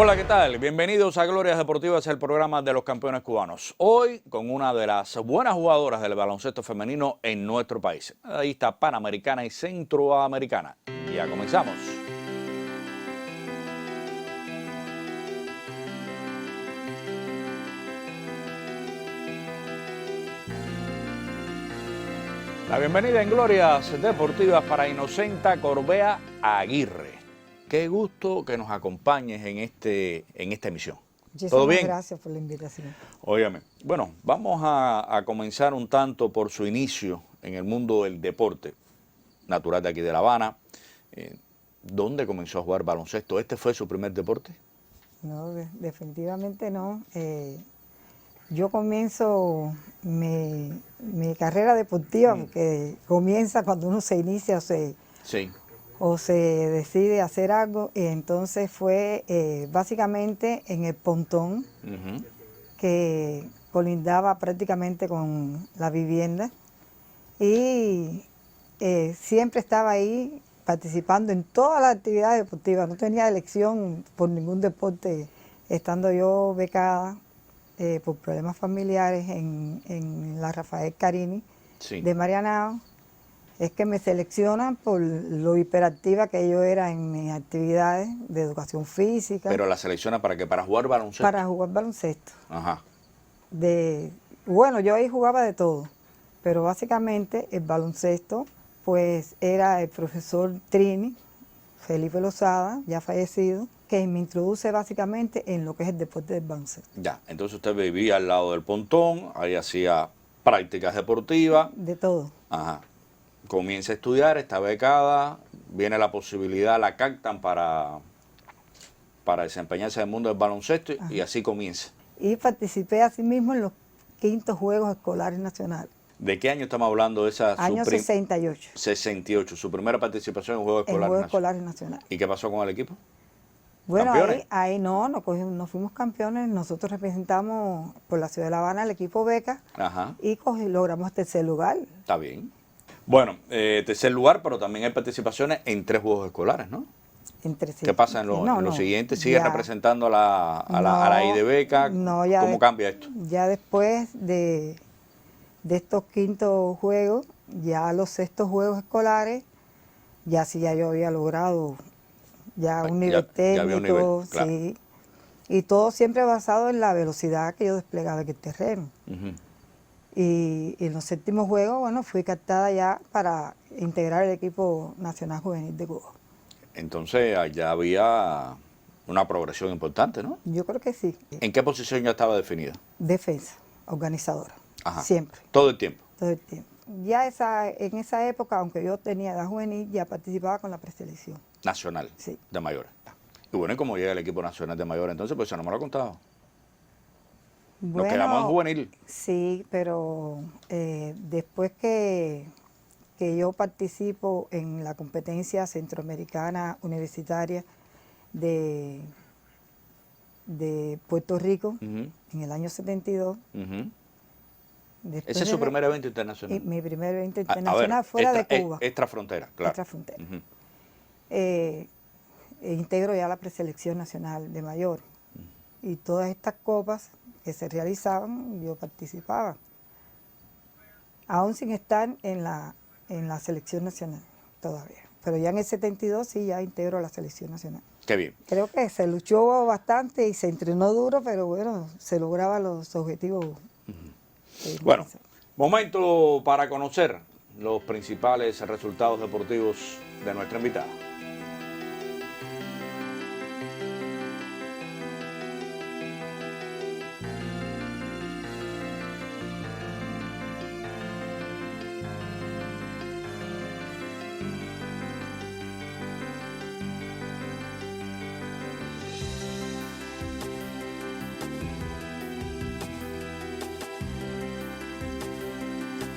Hola, ¿qué tal? Bienvenidos a Glorias Deportivas, el programa de los campeones cubanos. Hoy con una de las buenas jugadoras del baloncesto femenino en nuestro país. Ahí está panamericana y centroamericana. Ya comenzamos. La bienvenida en Glorias Deportivas para Inocenta Corbea Aguirre. Qué gusto que nos acompañes en esta emisión. ¿Todo bien? Gracias por la invitación. Óigame, bueno, vamos a comenzar un tanto por su inicio en el mundo del deporte, natural de aquí de La Habana. ¿Dónde comenzó a jugar baloncesto? ¿Este fue su primer deporte? No, definitivamente no. Yo comienzo mi carrera deportiva porque comienza cuando uno se inicia o se decide hacer algo, y entonces fue básicamente en el Pontón, que colindaba prácticamente con la vivienda, y siempre estaba ahí participando en todas las actividades deportivas. No tenía elección por ningún deporte, estando yo becada por problemas familiares en la Rafael Carini de Marianao. Es que me seleccionan por lo hiperactiva que yo era en mis actividades de educación física. ¿Pero la selecciona para qué? ¿Para jugar baloncesto? Para jugar baloncesto. Ajá. Bueno, yo ahí jugaba de todo, pero básicamente el baloncesto, pues era el profesor Trini, Felipe Lozada, ya fallecido, que me introduce básicamente en lo que es el deporte del baloncesto. Ya, entonces usted vivía al lado del Pontón, ahí hacía prácticas deportivas. De todo. Ajá. Comienza a estudiar, está becada, viene la posibilidad, la captan para desempeñarse en el mundo del baloncesto. Ajá. Y así comienza. Y participé asimismo en los 5º Juegos Escolares Nacionales. ¿De qué año estamos hablando? Año 68. 68, su primera participación en Juegos Escolares Nacionales. ¿Y qué pasó con el equipo? Bueno, ahí no fuimos campeones. Nosotros representamos por la ciudad de La Habana el equipo beca. Ajá. Y logramos tercer lugar. Está bien. Bueno, tercer lugar, pero también hay participaciones en 3 Juegos Escolares, ¿no? ¿Qué pasa en los siguientes? ¿Sigue representando a la IDBECA? No, ¿Cómo cambia esto? Ya después de estos 5º juegos, ya los 6º Juegos Escolares, ya yo había logrado un nivel técnico, claro. Sí. Y todo siempre basado en la velocidad que yo desplegaba en el terreno. Y en los 7º juegos, bueno, fui captada ya para integrar el equipo nacional juvenil de Cuba. Entonces, allá había una progresión importante, ¿no? Yo creo que sí. ¿En qué posición ya estaba definida? Defensa, organizadora. Ajá. Siempre. ¿Todo el tiempo? Todo el tiempo. Ya en esa época, aunque yo tenía edad juvenil, ya participaba con la preselección. Nacional, sí, de mayores. Y bueno, ¿y cómo llega el equipo nacional de mayores? Entonces, pues eso no me lo ha contado. Bueno, nos quedamos en juvenil. Sí, pero después que yo participo en la competencia centroamericana universitaria de Puerto Rico, en el año 72. ¿Ese es su primer evento internacional? Mi primer evento internacional fuera de Cuba. Extrafrontera, claro. Extrafrontera. Integro ya la preselección nacional de mayor. Y todas estas copas que se realizaban, yo participaba. Aún sin estar en la selección nacional todavía. Pero ya en el 72 sí ya integro la selección nacional. Qué bien. Creo que se luchó bastante y se entrenó duro, pero bueno, se lograban los objetivos. Bueno, momento para conocer los principales resultados deportivos de nuestra invitada.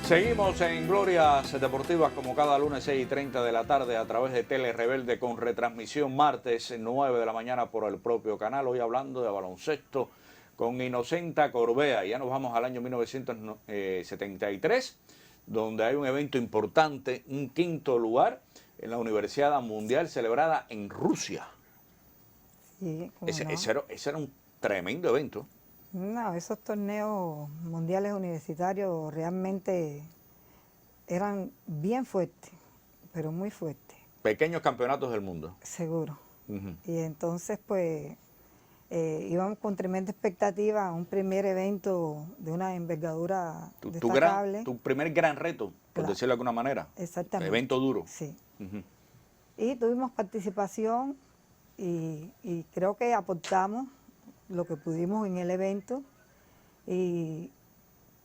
Seguimos en Glorias Deportivas como cada lunes 6:30 de la tarde a través de Tele Rebelde con retransmisión martes 9 de la mañana por el propio canal. Hoy hablando de baloncesto con Inocenta Corbea. Ya nos vamos al año 1973, donde hay un evento importante, un 5º lugar en la Universidad Mundial celebrada en Rusia. Sí, cómo Ese, no. ese era un tremendo evento. No, esos torneos mundiales universitarios realmente eran bien fuertes, pero muy fuertes, Pequeños campeonatos del mundo. seguro. Ujú. Y entonces, pues, íbamos con tremenda expectativa a un primer evento de una envergadura destacable. Tu primer gran reto, por Claro. decirlo de alguna manera. Exactamente. Evento duro. Sí. Ujú. Y tuvimos participación y creo que aportamos lo que pudimos en el evento y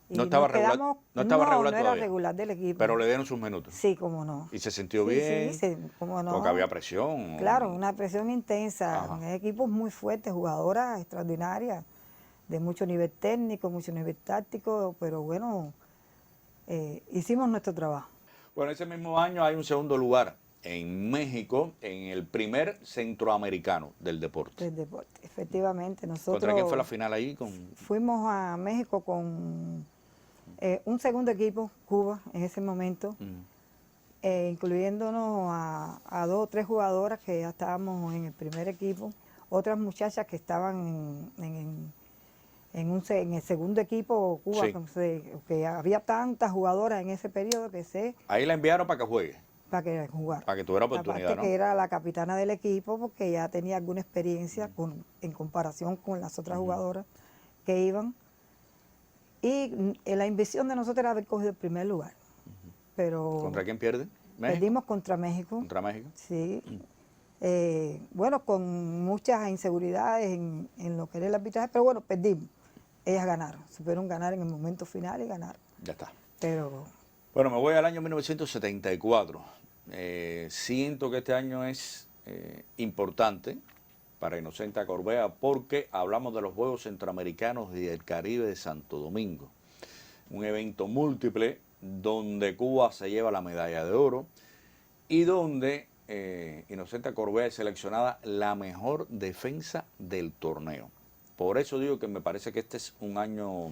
No estaba nos regular, quedamos, no estaba regular no era todavía, regular del equipo. pero le dieron sus minutos. Sí, cómo no. Y se sintió Sí, bien, sí, cómo no. porque había presión. Claro, una presión intensa, Ajá. equipos muy fuertes, jugadoras extraordinarias, de mucho nivel técnico, mucho nivel táctico, pero bueno, hicimos nuestro trabajo. Bueno, ese mismo año hay un segundo lugar en México, en el primer centroamericano del deporte. Del deporte. Efectivamente, ¿Contra nosotros quién fue la final ahí? fuimos a México con un segundo equipo, Cuba, en ese momento, incluyéndonos a 2 o 3 jugadoras que ya estábamos en el primer equipo, otras muchachas que estaban en el segundo equipo Cuba, Sí. que había tantas jugadoras en ese periodo que Ahí la enviaron para que juegue, para que jugara. para que tuviera oportunidad, Aparte ¿no? que era la capitana del equipo porque ya tenía alguna experiencia en comparación con las otras jugadoras que iban. Y la ambición de nosotros era haber cogido el primer lugar. Pero ¿Contra quién pierde? ¿México? perdimos contra México. ¿Contra México? Sí. Bueno, con muchas inseguridades en lo que era el arbitraje, pero bueno, perdimos. Ellas ganaron, supieron ganar en el momento final y ganaron. Ya está. Pero Bueno, me voy al año 1974. Siento que este año es importante para Inocenta Corbea porque hablamos de los Juegos Centroamericanos y del Caribe de Santo Domingo. Un evento múltiple donde Cuba se lleva la medalla de oro y donde Inocenta Corbea es seleccionada la mejor defensa del torneo. Por eso digo que me parece que este es un año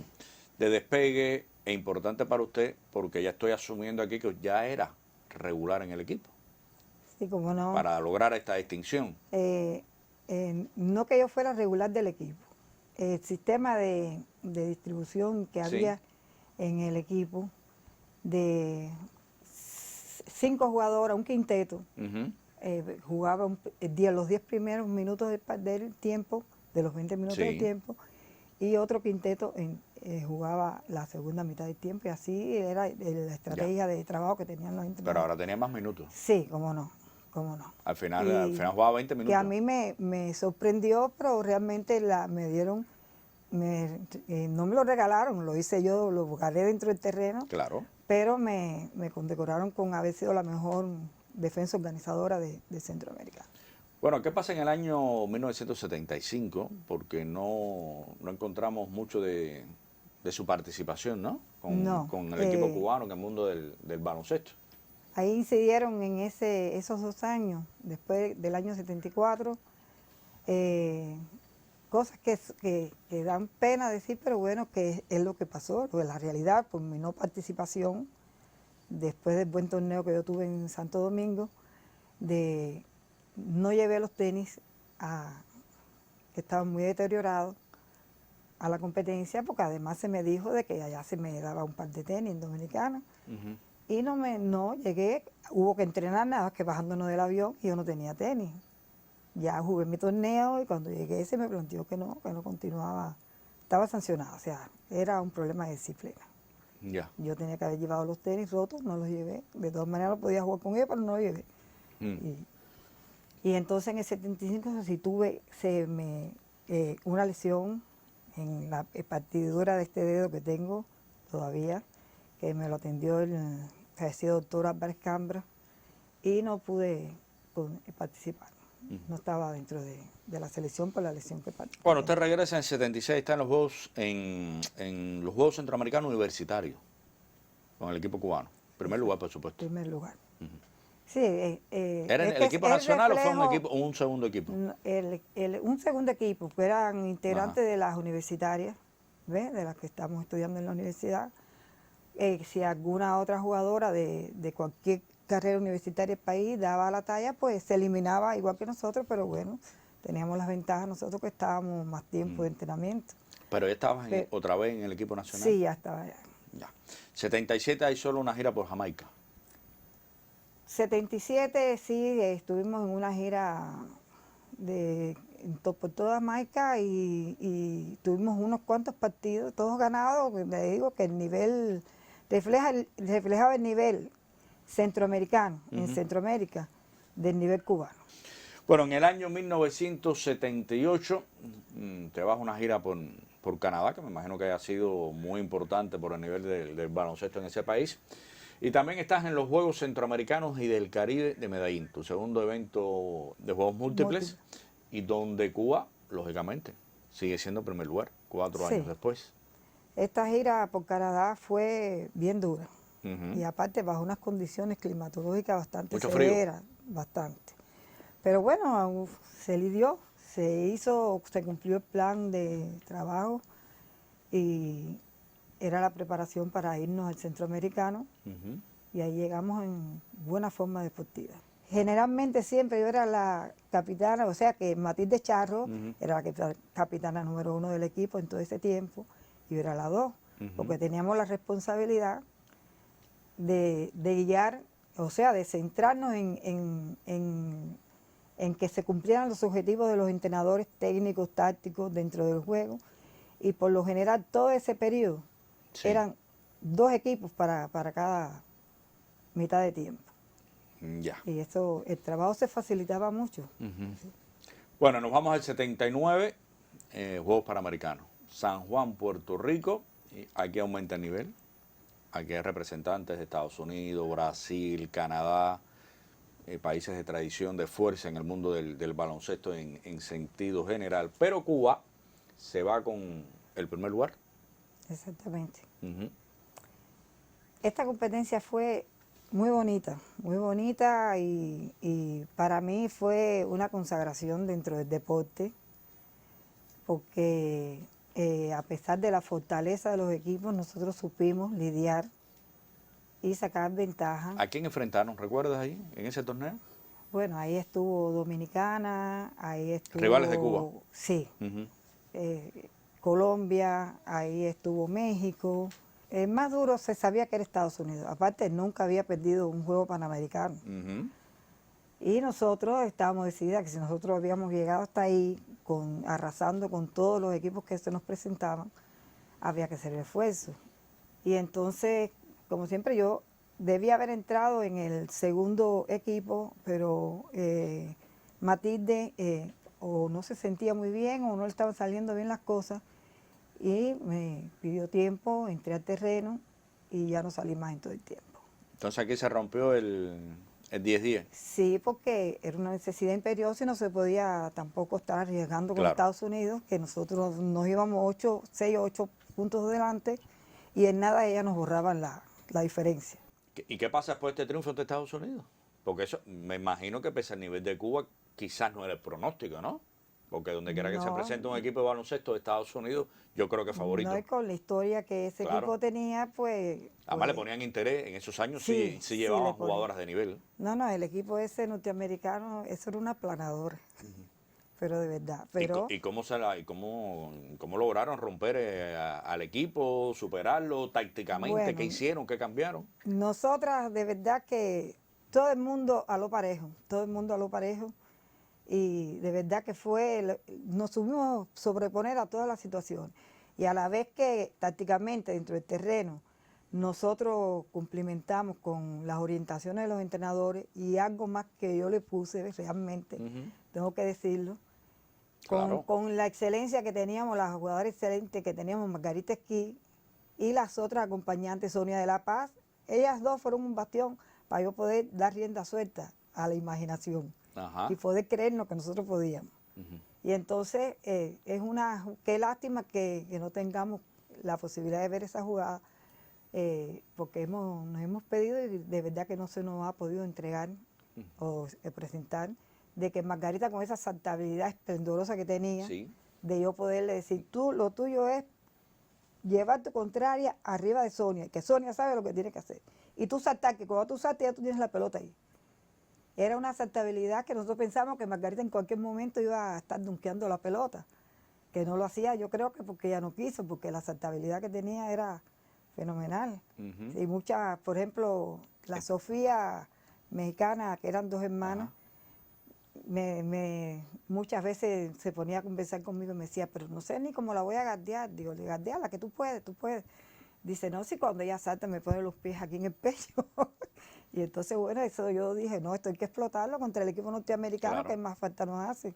de despegue e importante para usted, porque ya estoy asumiendo aquí que ya era regular en el equipo sí, como no. para lograr esta distinción. No que yo fuera regular del equipo. El sistema de distribución que Sí. había en el equipo de 5 jugadoras, un quinteto, Ujú. jugaba los 10 primeros minutos del tiempo, de los 20 minutos Sí. del tiempo, y otro quinteto jugaba la segunda mitad del tiempo, y así era la estrategia de trabajo que tenían los entrenadores. Pero ahora tenía más minutos. Sí, cómo no, cómo no. Al final jugaba 20 minutos. Que a mí me sorprendió, pero realmente me dieron, no me lo regalaron, lo hice yo, lo buscaré dentro del terreno, Claro. pero me condecoraron con haber sido la mejor defensa organizadora de Centroamérica. Bueno, ¿qué pasa en el año 1975? Porque no encontramos mucho de su participación, ¿no? Con el equipo cubano en el mundo del baloncesto. Ahí incidieron en esos 2 años, después del año 74, cosas que dan pena decir, pero bueno, que es lo que pasó, lo de la realidad, por mi no participación, después del buen torneo que yo tuve en Santo Domingo, no llevé los tenis que estaban muy deteriorados a la competencia, porque además se me dijo de que allá se me daba un par de tenis en Dominicana. Ujú. Y no llegué, hubo que entrenar nada, que bajándonos del avión y yo no tenía tenis. Ya jugué mi torneo y cuando llegué se me planteó que no continuaba, estaba sancionado, o sea, era un problema de disciplina. Ya. Yo tenía que haber llevado los tenis rotos, no los llevé, de todas maneras no podía jugar con ellos, pero no los llevé. Y entonces en el 75 sí tuve una lesión en la partidura de este dedo que tengo todavía, que me lo atendió el fallecido doctor Álvarez Cambra, y no pude participar. No estaba dentro de la selección por la lesión que participé. Bueno, usted regresa en 76, está en los Juegos, en los Juegos Centroamericanos Universitarios, con el equipo cubano. Primer lugar, por supuesto. Primer lugar. Ujú. Sí, ¿Era el equipo nacional o fue un segundo equipo? Un segundo equipo, que eran integrantes Ajá. de las universitarias, ¿ves? De las que estamos estudiando en la universidad. Si alguna otra jugadora de cualquier carrera universitaria del país daba la talla, pues se eliminaba igual que nosotros, pero bueno, teníamos las ventajas nosotros que estábamos más tiempo de entrenamiento. Pero ya estabas otra vez en el equipo nacional. Sí, ya estaba allá. Ya. 77 hay solo una gira por Jamaica. 77 sí, estuvimos en una gira por toda Jamaica y tuvimos unos cuantos partidos, todos ganados. Le digo que el nivel reflejaba el nivel centroamericano, en Centroamérica, del nivel cubano. Bueno, en el año 1978 te vas a una gira por Canadá, que me imagino que haya sido muy importante por el nivel del baloncesto en ese país. Y también estás en los Juegos Centroamericanos y del Caribe de Medellín, tu segundo evento de Juegos Múltiples, y donde Cuba, lógicamente, sigue siendo primer lugar, 4 años después. Esta gira por Canadá fue bien dura, y aparte bajo unas condiciones climatológicas bastante severas, bastante. Pero bueno, se lidió, se cumplió el plan de trabajo y era la preparación para irnos al centroamericano y ahí llegamos en buena forma deportiva. Generalmente siempre yo era la capitana, o sea que Matilde Charro era la capitana número 1 del equipo en todo ese tiempo y yo era la 2, porque teníamos la responsabilidad de guiar, o sea, de centrarnos en que se cumplieran los objetivos de los entrenadores técnicos, tácticos dentro del juego, y por lo general todo ese periodo eran 2 equipos para cada mitad de tiempo. Ya. Y eso, el trabajo se facilitaba mucho. Bueno, nos vamos al 79, Juegos Panamericanos. San Juan, Puerto Rico, y aquí aumenta el nivel. Aquí hay representantes de Estados Unidos, Brasil, Canadá, países de tradición, de fuerza en el mundo del baloncesto en sentido general. Pero Cuba se va con el primer lugar. Exactamente. Esta competencia fue muy bonita y para mí fue una consagración dentro del deporte, porque a pesar de la fortaleza de los equipos, nosotros supimos lidiar y sacar ventaja. ¿A quién enfrentaron? ¿Recuerdas ahí, en ese torneo? Bueno, ahí estuvo Dominicana, ahí estuvo... ¿Rivales de Cuba? Sí. Colombia, ahí estuvo México. El más duro se sabía que era Estados Unidos. Aparte, nunca había perdido un juego panamericano. Y nosotros estábamos decididas que si nosotros habíamos llegado hasta ahí, arrasando con todos los equipos que se nos presentaban, había que hacer el esfuerzo. Y entonces, como siempre, yo debía haber entrado en el segundo equipo, pero Matilde o no se sentía muy bien o no le estaban saliendo bien las cosas y me pidió tiempo, entré al terreno y ya no salí más en todo el tiempo. Entonces aquí se rompió el 10-10. Sí, porque era una necesidad imperiosa y no se podía tampoco estar arriesgando con Estados Unidos, que nosotros nos íbamos 6 o 8 puntos delante y en nada ellas nos borraban la diferencia. ¿Y qué pasa después de este triunfo ante Estados Unidos? Porque eso, me imagino que pese al nivel de Cuba, quizás no era el pronóstico, ¿no? Porque donde quiera que se presente un equipo de baloncesto de Estados Unidos, yo creo que es favorito. No, y con la historia que ese equipo tenía, pues... Además le ponían interés, en esos años sí llevaban jugadoras de nivel. No, el equipo ese norteamericano, eso era una aplanadora. Pero de verdad. Pero... ¿Y cómo lograron romper al equipo, superarlo tácticamente? Bueno, ¿qué hicieron? ¿Qué cambiaron? Nosotras, de verdad que todo el mundo a lo parejo, y de verdad que nos supimos sobreponer a todas las situaciones. Y a la vez que tácticamente dentro del terreno nosotros cumplimentamos con las orientaciones de los entrenadores y algo más que yo le puse realmente, tengo que decirlo, con la excelencia que teníamos, las jugadoras excelentes que teníamos, Margarita Esquí y las otras acompañantes, Sonia de la Paz, ellas dos fueron un bastión para yo poder dar rienda suelta a la imaginación y poder creernos que nosotros podíamos. Y entonces qué lástima que no tengamos la posibilidad de ver esa jugada, porque nos hemos pedido y de verdad que no se nos ha podido entregar o presentar, de que Margarita con esa saltabilidad esplendorosa que tenía, de yo poderle decir, lo tuyo es llevar tu contraria arriba de Sonia, que Sonia sabe lo que tiene que hacer. Y tú saltar, que cuando tú saltes ya tú tienes la pelota ahí. era una aceptabilidad que nosotros pensamos que Margarita en cualquier momento iba a estar dunkeando la pelota, que no lo hacía, yo creo que porque ella no quiso, porque la aceptabilidad que tenía era fenomenal. Y muchas, por ejemplo, la Sofía mexicana, que eran dos hermanas, muchas veces se ponía a conversar conmigo y me decía, pero no sé ni cómo la voy a guardear. Digo, le guardeala, que tú puedes, tú puedes. Dice, no, si cuando ella salta me pone los pies aquí en el pecho. Y entonces, bueno, eso yo dije, no, esto hay que explotarlo contra el equipo norteamericano, que más falta nos hace.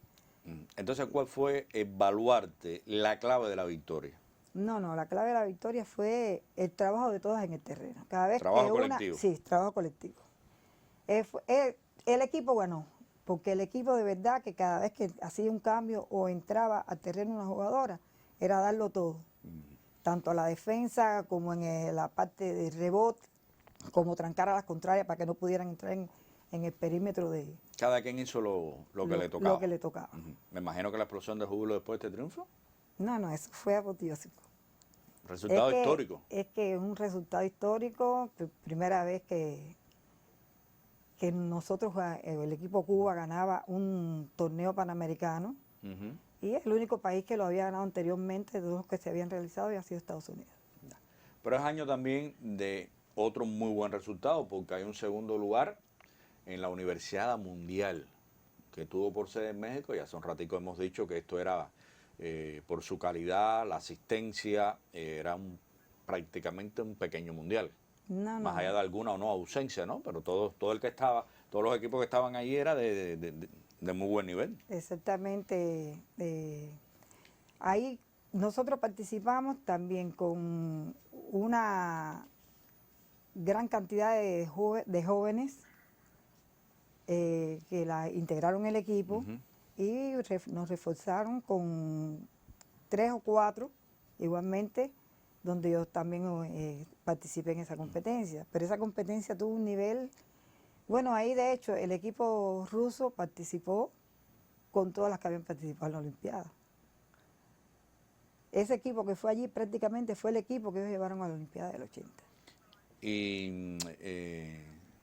Entonces, ¿cuál fue el baluarte, la clave de la victoria? No, la clave de la victoria fue el trabajo de todas en el terreno. Cada vez ¿Trabajo que colectivo? Sí, trabajo colectivo. El equipo ganó, porque el equipo de verdad que cada vez que hacía un cambio o entraba al terreno una jugadora, era darlo todo. Tanto a la defensa como en la parte de rebote, como trancar a las contrarias para que no pudieran entrar en el perímetro de... Cada quien hizo lo que le tocaba. Lo que le tocaba. Me imagino que la explosión de júbilo después de este triunfo. No, eso fue apoteósico. Resultado histórico. Es que es un resultado histórico, primera vez que nosotros, el equipo Cuba ganaba un torneo panamericano, y el único país que lo había ganado anteriormente de los que se habían realizado había sido Estados Unidos. Pero es año también de otro muy buen resultado, porque hay un segundo lugar en la Universidad Mundial, que tuvo por sede en México, y hace un ratico hemos dicho que esto era por su calidad, la asistencia, era prácticamente un pequeño mundial. Más allá de alguna o no ausencia, ¿no? Pero todo el que estaba, todos los equipos que estaban ahí era de muy buen nivel. Exactamente. Ahí nosotros participamos también con una gran cantidad de jóvenes que la integraron el equipo y nos reforzaron con 3 o 4 igualmente, donde yo también participé en esa competencia. Pero esa competencia tuvo un nivel, bueno, ahí de hecho el equipo ruso participó con todas las que habían participado en la Olimpiada. Ese equipo que fue allí prácticamente fue el equipo que ellos llevaron a la Olimpiada del 80. Y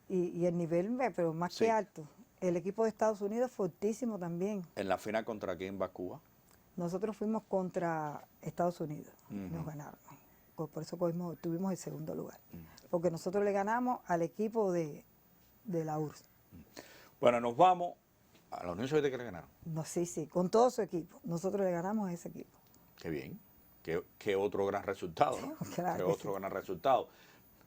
el nivel, pero más que alto. El equipo de Estados Unidos fortísimo también. ¿En la final contra quién va Cuba? Nosotros fuimos contra Estados Unidos, nos ganaron. Por eso tuvimos el segundo lugar. Porque nosotros le ganamos al equipo de la URSS. Bueno, nos vamos a la Unión Soviética que le ganaron. No, sí, con todo su equipo. Nosotros le ganamos a ese equipo. Qué bien. Qué otro gran resultado, ¿no? Claro qué otro gran resultado.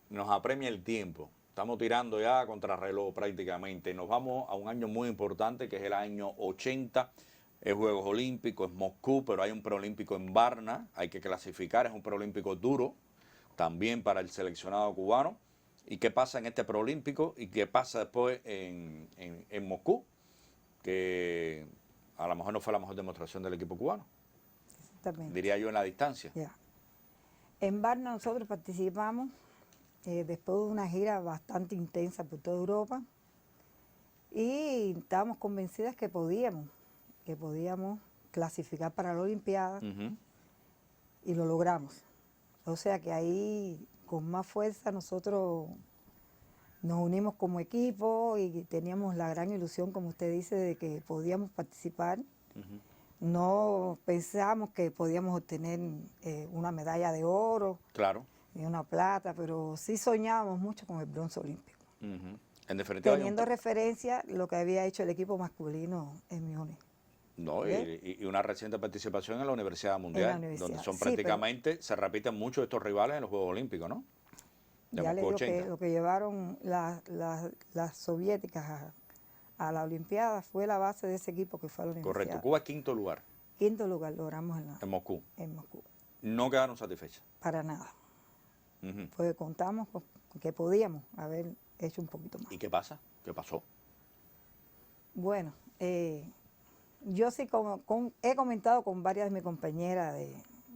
Nos apremia el tiempo. Estamos tirando ya contra reloj prácticamente. Nos vamos a un año muy importante que es el año 80. Es Juegos Olímpicos, es Moscú, pero hay un preolímpico en Varna. Hay que clasificar, es un preolímpico duro también para el seleccionado cubano. ¿Y qué pasa en este preolímpico? ¿Y qué pasa después en Moscú? Que a lo mejor no fue la mejor demostración del equipo cubano. Exactamente. Diría yo en la distancia. Ya. En Varna nosotros participamos después de una gira bastante intensa por toda Europa y estábamos convencidas que podíamos clasificar para la Olimpiada y lo logramos. O sea que ahí con más fuerza nosotros nos unimos como equipo y teníamos la gran ilusión, como usted dice, de que podíamos participar. No pensábamos que podíamos obtener una medalla de oro, claro, ni una plata, pero sí soñábamos mucho con el bronce olímpico. En definitiva, teniendo referencia lo que había hecho el equipo masculino en Múnich. No, y una reciente participación en la Universidad Mundial, donde son prácticamente, se repiten mucho estos rivales en los Juegos Olímpicos, ¿no? Ya le digo que lo que llevaron las soviéticas a la Olimpiada fue la base de ese equipo que fue a la Universidad. Correcto, Cuba es quinto lugar. Quinto lugar logramos en Moscú. En Moscú. No quedaron satisfechas. Para nada. Porque contamos con que podíamos haber hecho un poquito más. ¿Y qué pasa? ¿Qué pasó? Bueno, yo sí he comentado con varias de mis compañeras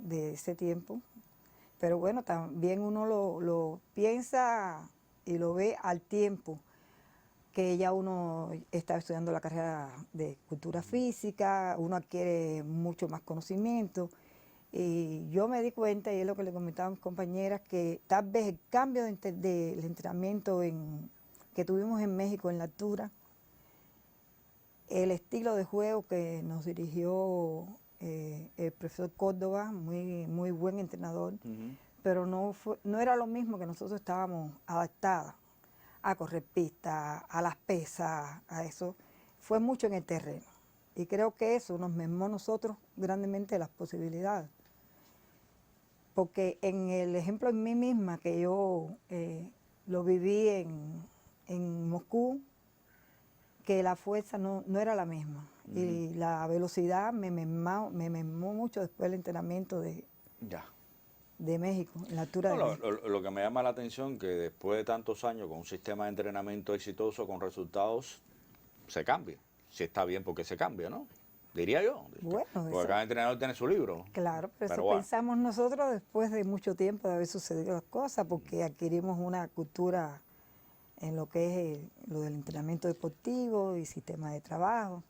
de ese tiempo, pero bueno, también uno lo piensa y lo ve al tiempo que ya uno está estudiando la carrera de cultura física, uno adquiere mucho más conocimiento. Y yo me di cuenta, y es lo que le comentaba a mis compañeras, que tal vez el cambio del entrenamiento que tuvimos en México en la altura el estilo de juego que nos dirigió el profesor Córdoba, muy buen entrenador, pero no era lo mismo que nosotros estábamos adaptados a correr pista, a las pesas, a eso. Fue mucho en el terreno. Y creo que eso nos mermó a nosotros grandemente las posibilidades. Porque en el ejemplo en mí misma, que yo lo viví en Moscú, que la fuerza no era la misma. Y la velocidad me mermó mucho después del entrenamiento de México, en la altura de México. Lo que me llama la atención que después de tantos años con un sistema de entrenamiento exitoso, con resultados, se cambia. Si está bien, porque se cambia, ¿no? Diría yo. Bueno, porque cada entrenador tiene su libro. Claro, pero eso bueno, pensamos nosotros después de mucho tiempo de haber sucedido las cosas, porque adquirimos una cultura en lo que es lo del entrenamiento deportivo y sistema de trabajo.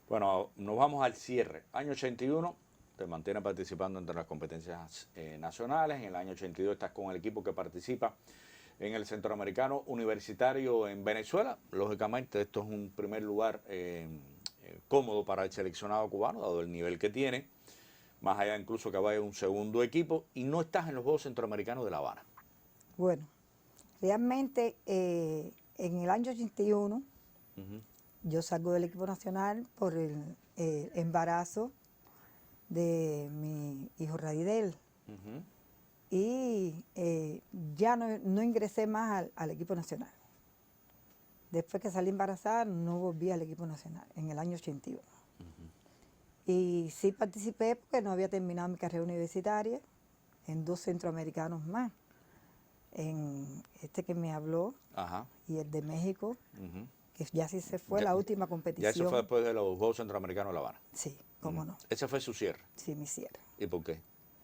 Bueno, nos vamos al cierre. Año 81, te mantienes participando entre las competencias nacionales. En el año 82 estás con el equipo que participa en el Centroamericano Universitario en Venezuela. Lógicamente, esto es un primer lugar cómodo para el seleccionado cubano, dado el nivel que tiene, más allá incluso que vaya un segundo equipo, y no estás en los Juegos Centroamericanos de La Habana. Bueno, realmente en el año 81 yo salgo del equipo nacional por el embarazo de mi hijo Raidel. Y ya no ingresé más al equipo nacional. Después que salí embarazada, no volví al equipo nacional, en el año 81. Y sí participé porque no había terminado mi carrera universitaria en 2 centroamericanos más. En este que me habló y el de México, que ya sí se fue la última competición. Ya eso fue después de los Juegos Centroamericanos de La Habana. Sí, cómo no. ¿Ese fue su cierre? Sí, mi cierre. ¿Y por qué?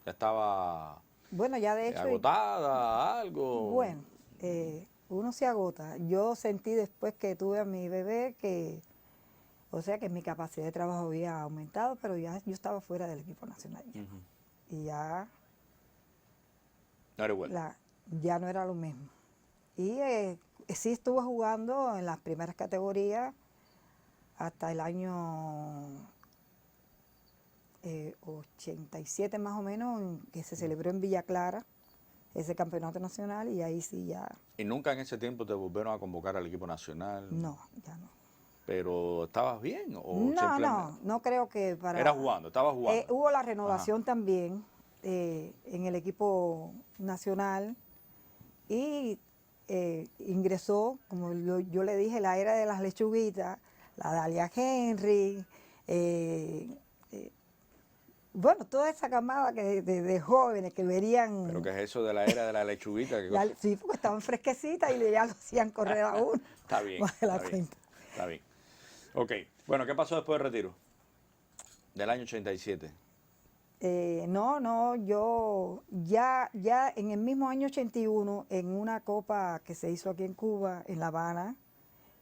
¿Ya estaba bueno, ya de hecho, agotada, algo? Bueno, uno se agota. Yo sentí después que tuve a mi bebé que, o sea, que mi capacidad de trabajo había aumentado, pero ya yo estaba fuera del equipo nacional ya. Y ya no era igual. Ya no era lo mismo. Y sí estuve jugando en las primeras categorías hasta el año 87 más o menos, en que se celebró en Villa Clara ese campeonato nacional, y ahí sí ya... ¿Y nunca en ese tiempo te volvieron a convocar al equipo nacional? No, ya no. ¿Pero estabas bien? ¿O no creo que para... ¿Era jugando? ¿Estabas jugando? Hubo la renovación también en el equipo nacional, y ingresó, como yo le dije, la era de las lechuguitas, la Dalia Henry, bueno, toda esa camada de jóvenes que verían... ¿Pero qué es eso de la era de la lechuguita? Sí, porque estaban fresquecitas y ya lo hacían correr a uno. Está bien, está bien. Ok, bueno, ¿qué pasó después del retiro? Del año 87. Yo ya en el mismo año 81, en una copa que se hizo aquí en Cuba, en La Habana,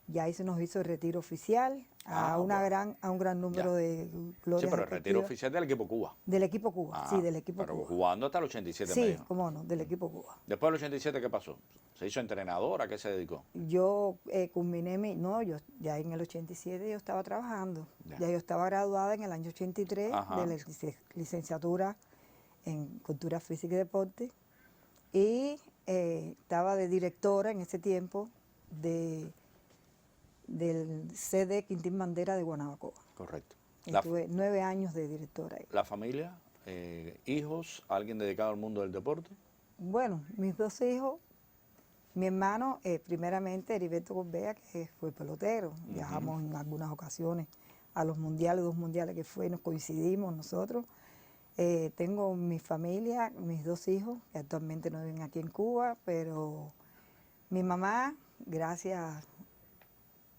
ya ahí se nos hizo el retiro oficial a un gran número de glorias. Sí, pero el retiro oficial del equipo Cuba. Del equipo Cuba, sí, del equipo pero Cuba. Jugando hasta el 87. Sí, cómo no, del equipo Cuba. Después del 87, ¿qué pasó? ¿Se hizo entrenador? ¿A qué se dedicó? Yo culminé yo ya en el 87 yo estaba trabajando. Ya yo estaba graduada en el año 83 de la licenciatura en Cultura Física y Deporte, y estaba de directora en ese tiempo del CD Quintín Bandera de Guanabacoa. Correcto. Estuve 9 años de directora ahí. ¿La familia? ¿Hijos? ¿Alguien dedicado al mundo del deporte? Bueno, mis 2 hijos, mi hermano, primeramente Heriberto Gorbea, que fue pelotero. Viajamos en algunas ocasiones a los mundiales, 2 mundiales que fue, nos coincidimos nosotros. Tengo mi familia, mis 2 hijos, que actualmente no viven aquí en Cuba, pero mi mamá, gracias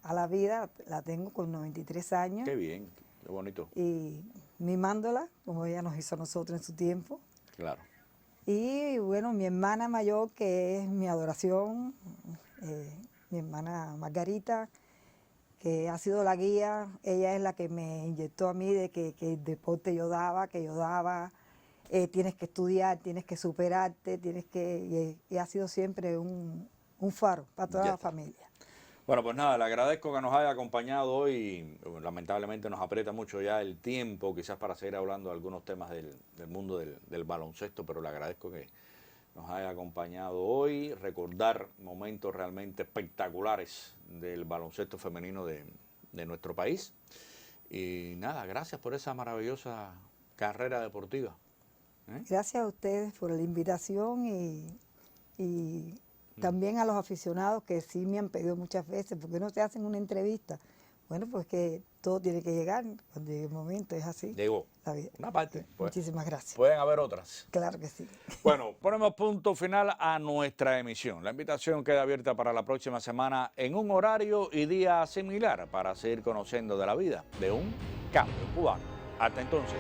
a la vida, la tengo con 93 años. Qué bien, qué bonito. Y mimándola, como ella nos hizo a nosotros en su tiempo. Claro. Y bueno, mi hermana mayor, que es mi adoración, mi hermana Margarita, que ha sido la guía. Ella es la que me inyectó a mí de que el deporte yo daba, tienes que estudiar, tienes que superarte, y ha sido siempre un faro para toda la familia. Bueno, pues nada, le agradezco que nos haya acompañado hoy. Lamentablemente nos aprieta mucho ya el tiempo, quizás para seguir hablando de algunos temas del mundo del baloncesto, pero le agradezco que nos haya acompañado hoy, recordar momentos realmente espectaculares del baloncesto femenino de nuestro país. Y nada, gracias por esa maravillosa carrera deportiva. Gracias a ustedes por la invitación y también a los aficionados que sí me han pedido muchas veces, porque no te hacen una entrevista. Bueno, pues que todo tiene que llegar cuando llegue el momento, es así. Llegó. Una parte. Pues, muchísimas gracias. Pueden haber otras. Claro que sí. Bueno, ponemos punto final a nuestra emisión. La invitación queda abierta para la próxima semana en un horario y día similar para seguir conociendo de la vida de un cambio cubano. Hasta entonces.